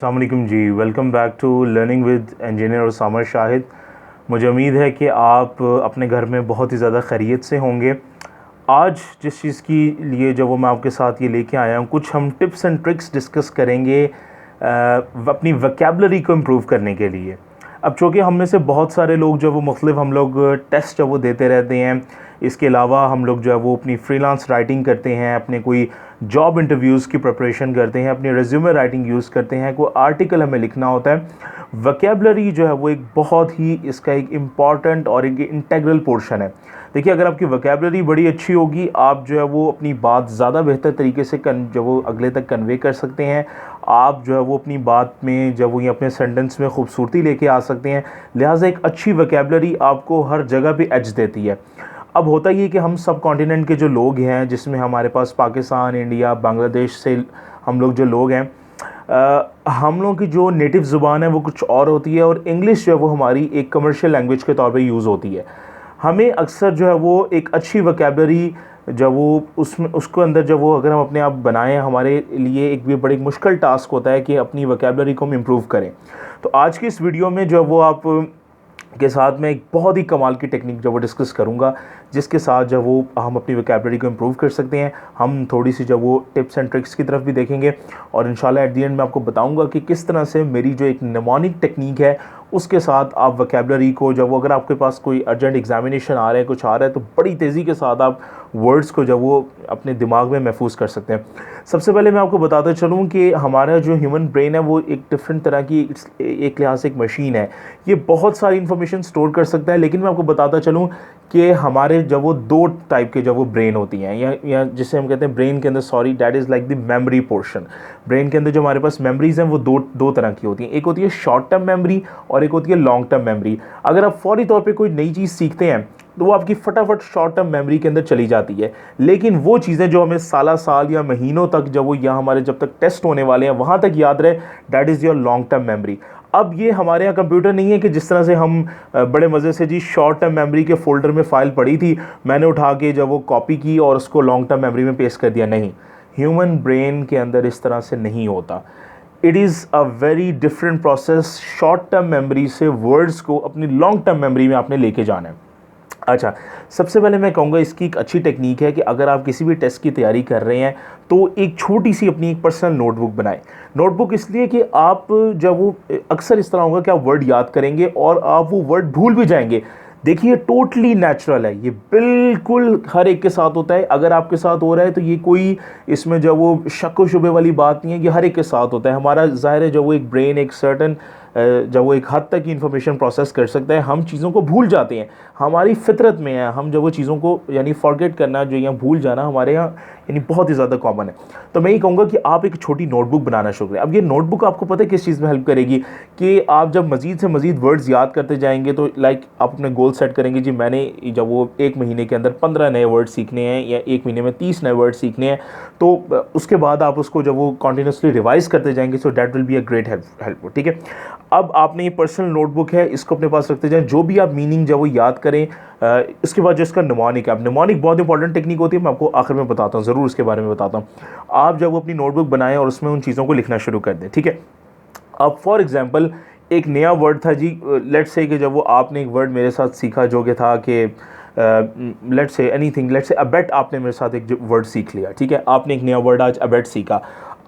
अस्सलाम वालेकुम जी। Welcome back to learning with engineer Usama Shahid. मुझे उम्मीद है कि आप अपने घर में बहुत ही ज़्यादा खैरियत से होंगे। आज जिस चीज़ की लिए जो वो मैं आपके साथ ये लेके आया हूँ, कुछ हम टिप्स एंड ट्रिक्स डिस्कस करेंगे अपनी वोकैबुलरी को इम्प्रूव करने के लिए। अब चूँकि हम में से बहुत सारे लोग जो वो मुख्तलिफ हम लोग टेस्ट जो वो देते रहते हैं, इसके अलावा हम लोग जो है वो अपनी फ्रीलांस राइटिंग करते हैं, अपने कोई जॉब इंटरव्यूज़ की प्रिपरेशन करते हैं, अपनी रेज्यूमे राइटिंग यूज़ करते हैं, कोई आर्टिकल हमें लिखना होता है। वोकैबुलरी जो है वो एक बहुत ही इसका एक इम्पॉर्टेंट और एक इंटेग्रल पोर्शन है। देखिए, अगर आपकी वोकैबुलरी बड़ी अच्छी होगी, आप जो है वो अपनी बात ज़्यादा बेहतर तरीके से जो वो अगले तक कन्वे कर सकते हैं। आप जो है वो अपनी बात में जब वो ये अपने सेंटेंस में खूबसूरती लेके आ सकते हैं। लिहाजा एक अच्छी वोकैबुलरी आपको हर जगह पे एज देती है। अब होता ये कि हम सब कॉन्टिनेंट के जो लोग हैं, जिसमें हमारे पास पाकिस्तान, इंडिया, बांग्लादेश से हम लोग जो लोग हैं, हम लोगों की जो नेटिव ज़ुबान है वो कुछ और होती है, और इंग्लिश जो है वो हमारी एक कमर्शियल लैंग्वेज के तौर पे यूज़ होती है। हमें अक्सर जो है वो एक अच्छी वोकैबुलरी जब वो उसमें उसको अंदर जब वो अगर हम अपने आप बनाएं, हमारे लिए एक भी बड़ी मुश्किल टास्क होता है कि अपनी वोकैबुलरी को हम इम्प्रूव करें। तो आज की इस वीडियो में जो वो आप के साथ में एक बहुत ही कमाल की टेक्निक जो वो डिस्कस करूंगा, जिसके साथ जब वो हम अपनी वोकैबुलरी को इम्प्रूव कर सकते हैं। हम थोड़ी सी जब वो टिप्स एंड ट्रिक्स की तरफ भी देखेंगे, और इंशाल्लाह एट द एंड मैं आपको बताऊंगा कि किस तरह से मेरी जो एक निमोनिक टेक्निक है उसके साथ आप वोकैबुलरी को जब वो अगर आपके पास कोई अर्जेंट एग्जामिनेशन आ रहा है, कुछ आ रहा है, तो बड़ी तेज़ी के साथ आप वर्ड्स को जब वो अपने दिमाग में महफूज कर सकते हैं। सबसे पहले मैं आपको बताता चलूँ कि हमारा जो ह्यूमन ब्रेन है वो एक डिफरेंट तरह की एक लिहाज से एक मशीन है। ये बहुत सारी इन्फॉर्मेशन स्टोर कर सकता है, लेकिन मैं आपको बताता चलूँ कि हमारे जब वो दो टाइप के जब वो ब्रेन होती हैं, या जिसे हम कहते हैं ब्रेन के अंदर, sorry, that is like the memory portion. Brain के अंदर जो हमारे पास मेमोरीज़ हैं वो दो तरह की होती हैं। एक होती है शॉर्ट टर्म मेमोरी और एक होती है लॉन्ग टर्म मेमोरी। अगर आप फौरी तौर पे कोई नई चीज़ सीखते हैं तो वो आपकी फटाफट शॉर्ट टर्म मेमोरी के अंदर चली जाती है, लेकिन वो चीज़ें जो हमें साल या महीनों तक जब वो यहाँ हमारे जब तक टेस्ट होने वाले हैं वहाँ तक याद रहे, that is your long term memory. अब ये हमारे यहाँ कंप्यूटर नहीं है कि जिस तरह से हम बड़े मज़े से जी शॉर्ट टर्म मेमोरी के फोल्डर में फ़ाइल पड़ी थी, मैंने उठा के जब वो कॉपी की और उसको लॉन्ग टर्म मेमोरी में पेस्ट कर दिया। नहीं, ह्यूमन ब्रेन के अंदर इस तरह से नहीं होता। It is a very different process. Short term memory से वर्ड्स को अपनी लॉन्ग टर्म मेमोरी में आपने लेके जाना है। अच्छा, सबसे पहले मैं कहूँगा इसकी एक अच्छी टेक्निक है कि अगर आप किसी भी टेस्ट की तैयारी कर रहे हैं तो एक छोटी सी अपनी एक पर्सनल नोटबुक बनाएं। नोटबुक इसलिए कि आप जब वो अक्सर इस तरह होगा कि आप वर्ड याद करेंगे और आप वो वर्ड भूल भी जाएंगे। देखिए, टोटली नेचुरल है, ये बिल्कुल हर एक के साथ होता है। अगर आपके साथ हो रहा है तो ये कोई इसमें जब वो शक व शुबे वाली बात नहीं है, ये हर एक के साथ होता है। हमारा ज़ाहिर है जब वो एक ब्रेन एक सर्टन जब वो एक हद तक की इन्फॉर्मेशन प्रोसेस कर सकता है, हम चीज़ों को भूल जाते हैं, हमारी फितरत में है। हम जब वो चीज़ों को यानी फॉरगेट करना जो या भूल जाना हमारे यहाँ यानी बहुत ही ज़्यादा कॉमन है। तो मैं ये कहूँगा कि आप एक छोटी नोटबुक बनाना शुरू करें। अब ये नोटबुक आपको पता है किस चीज़ में हेल्प करेगी कि आप जब मज़ीद से मज़ीद वर्ड्स याद करते जाएंगे, तो लाइक आप अपने गोल सेट करेंगे, जी मैंने जब वो 1 महीने के अंदर 15 नए वर्ड सीखने हैं या 1 महीने में 30 नए वर्ड सीखने हैं, तो उसके बाद आप उसको जब वो कॉन्टीन्यूसली रिवाइज करते जाएंगे, so that will be a great help. ठीक है, अब आपने ये पर्सनल नोटबुक है, इसको अपने पास रखते जाएं। जो भी आप मीनिंग जब वो याद करें, इसके बाद जो इसका निमोनिक है, अब निमोनिक बहुत इंपॉर्टेंट टेक्निक होती है, मैं आपको आखिर में बताता हूँ, ज़रूर उसके बारे में बताता हूँ। आप जब वो अपनी नोटबुक बनाएं और उसमें उन चीज़ों को लिखना शुरू कर दें। ठीक है, अब फॉर एग्जांपल एक नया वर्ड था जी, लेट्स से कि जब वो आपने एक वर्ड मेरे साथ सीखा जो कि था कि let's say anything, let's say abate, आपने मेरे साथ एक वर्ड सीख लिया। ठीक है, आपने एक नया वर्ड आज अबेट सीखा।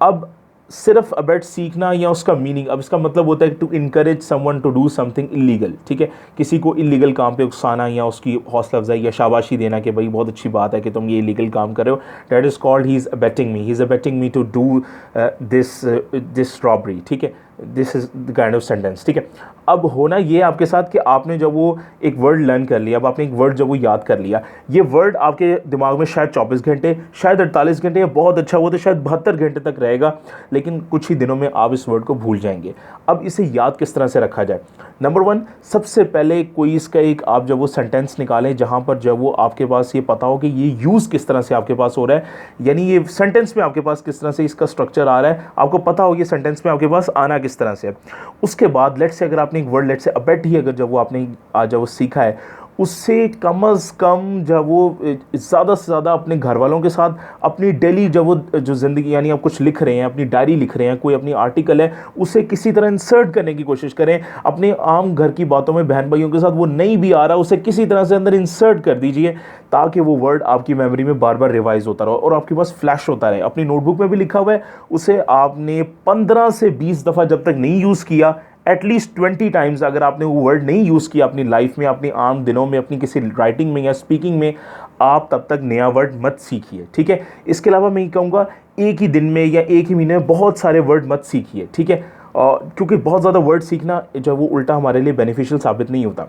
अब सिर्फ अबेट सीखना या उसका मीनिंग, अब इसका मतलब होता है to encourage someone to do something illegal. ठीक है, किसी को इलीगल काम पे उकसाना या उसकी हौसला अफजाई या शाबाशी देना कि भाई बहुत अच्छी बात है कि तुम ये इलीगल काम कर रहे हो, that is called he is abetting me, he is abetting me to do this robbery. ठीक है, this is the kind of sentence. ठीक है, अब होना ये आपके साथ कि आपने जब वो एक वर्ड लर्न कर लिया, अब आपने एक वर्ड जब वो याद कर लिया, ये वर्ड आपके दिमाग में शायद 24 घंटे, शायद 48 घंटे, या बहुत अच्छा हुआ तो शायद 72 घंटे तक रहेगा, लेकिन कुछ ही दिनों में आप इस वर्ड को भूल जाएंगे। अब इसे याद किस तरह से रखा जाए? नंबर 1, सबसे पहले कोई इसका एक आप जब वो सेंटेंस निकालें जहाँ पर जब वो आपके पास ये पता हो कि ये यूज़ किस तरह से आपके पास हो रहा है, यानी ये सेंटेंस में आपके पास किस तरह से इसका स्ट्रक्चर आ रहा है, आपको पता हो ये सेंटेंस में आपके पास आना किस तरह से है। उसके बाद लेट्स से अगर आपने एक वर्ड, लेट्स से अबेट ही अगर जब वो आपने आज जब वो सीखा है, उससे कम अज़ कम जब वो ज़्यादा से ज़्यादा अपने घर वालों के साथ अपनी डेली जब वो जो ज़िंदगी, यानी आप कुछ लिख रहे हैं, अपनी डायरी लिख रहे हैं, कोई अपनी आर्टिकल है, उसे किसी तरह इंसर्ट करने की कोशिश करें। अपने आम घर की बातों में बहन भाइयों के साथ वो नहीं भी आ रहा, उसे किसी तरह से अंदर इंसर्ट कर दीजिए, ताकि वो वर्ड आपकी मेमोरी में बार बार रिवाइज होता रहे और आपके पास फ्लैश होता रहे। अपनी नोटबुक में भी लिखा हुआ है, उसे आपने 15 से 20 दफ़ा जब तक नहीं यूज़ किया, एटलीस्ट 20 टाइम्स अगर आपने वो वर्ड नहीं यूज़ किया अपनी लाइफ में, अपनी आम दिनों में, अपनी किसी राइटिंग में या स्पीकिंग में, आप तब तक नया वर्ड मत सीखिए, ठीक है। इसके अलावा मैं ये कहूँगा, एक ही दिन में या एक ही महीने में बहुत सारे वर्ड मत सीखिए, ठीक है, क्योंकि बहुत ज़्यादा वर्ड सीखना जो वो उल्टा हमारे लिए बेनिफिशियल साबित नहीं होता।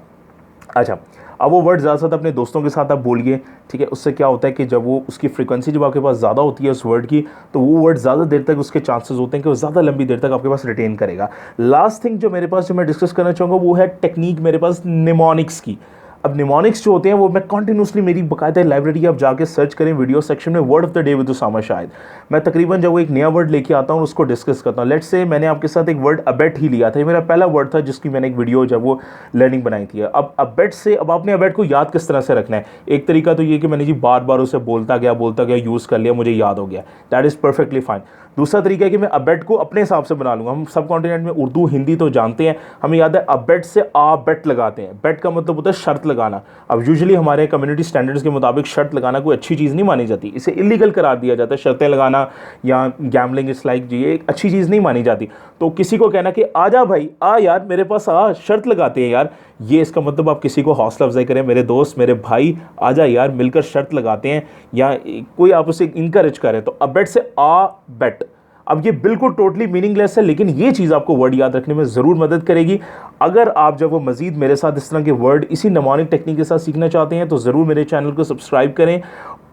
अच्छा, अब वो वर्ड ज़्यादा से ज़्यादा अपने दोस्तों के साथ आप बोलिए, ठीक है। उससे क्या होता है कि जब वो उसकी फ्रीक्वेंसी जब आपके पास ज़्यादा होती है उस वर्ड की, तो वो वर्ड ज़्यादा देर तक उसके चांसेस होते हैं कि वो ज़्यादा लंबी देर तक आपके पास रिटेन करेगा। लास्ट थिंग जो मेरे पास जो मैं डिस्कस करना चाहूँगा वो है टेक्निक मेरे पास निमोनिक्स की। अब निमोनिक्स जो होते हैं वो मैं कंटिन्यूसली, मेरी बाकायदा लाइब्रेरी आप जाके सर्च करें वीडियो सेक्शन में, word of the day with Usama Shahid, मैं तकरीबन जब वो एक नया वर्ड लेके आता हूँ उसको डिस्कस करता हूँ। लेट्स से मैंने आपके साथ एक वर्ड अबेट ही लिया था, ये मेरा पहला वर्ड था जिसकी मैंने एक वीडियो जब वो लर्निंग बनाई थी। अब अबेट से, अब आपने अबेट को याद किस तरह से रखना है, एक तरीका तो ये कि मैंने जी बार बार उसे बोलता गया यूज़ कर लिया, मुझे याद हो गया, दैट इज़ परफेक्टली फाइन। दूसरा तरीका है कि मैं अबेट को अपने हिसाब से बना लूँगा। हम सब कॉन्टिनेंट में उर्दू हिंदी तो जानते हैं, हमें याद है अबेट से आ बेट लगाते हैं, बेट का मतलब होता है शर्त लगाना। अब यूजुअली हमारे कम्युनिटी स्टैंडर्ड्स के मुताबिक शर्त लगाना कोई अच्छी चीज़ नहीं मानी जाती, इसे इलीगल करार दिया जाता है। शर्तें लगाना या गैम्बलिंग इस लाइक ये एक अच्छी चीज़ नहीं मानी जाती। तो किसी को कहना कि आजा भाई, आ यार मेरे पास आ, शर्त लगाते हैं यार, ये इसका मतलब आप किसी को हौसला अफजाई करें, मेरे दोस्त मेरे भाई आजा यार मिलकर शर्त लगाते हैं, या कोई आप उसे इंकरेज करें। तो अबेट से आ बेट, अब ये बिल्कुल टोटली मीनिंगलेस है, लेकिन ये चीज़ आपको वर्ड याद रखने में ज़रूर मदद करेगी। अगर आप जब वो मज़ीद मेरे साथ इस तरह के वर्ड इसी निमोनिक टेक्निक के साथ सीखना चाहते हैं तो ज़रूर मेरे चैनल को सब्सक्राइब करें,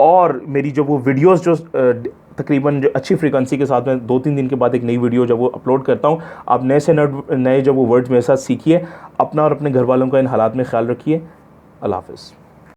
और मेरी जो वो वीडियोस जो तकरीबन जो अच्छी फ्रीक्वेंसी के साथ में 2-3 दिन के बाद एक नई वीडियो जब वो अपलोड करता हूँ, आप नए से नए जब वो वर्ड्स मेरे साथ सीखिए। अपना और अपने घर वालों का इन हालात में ख्याल रखिए। अल्लाह हाफ़िज़।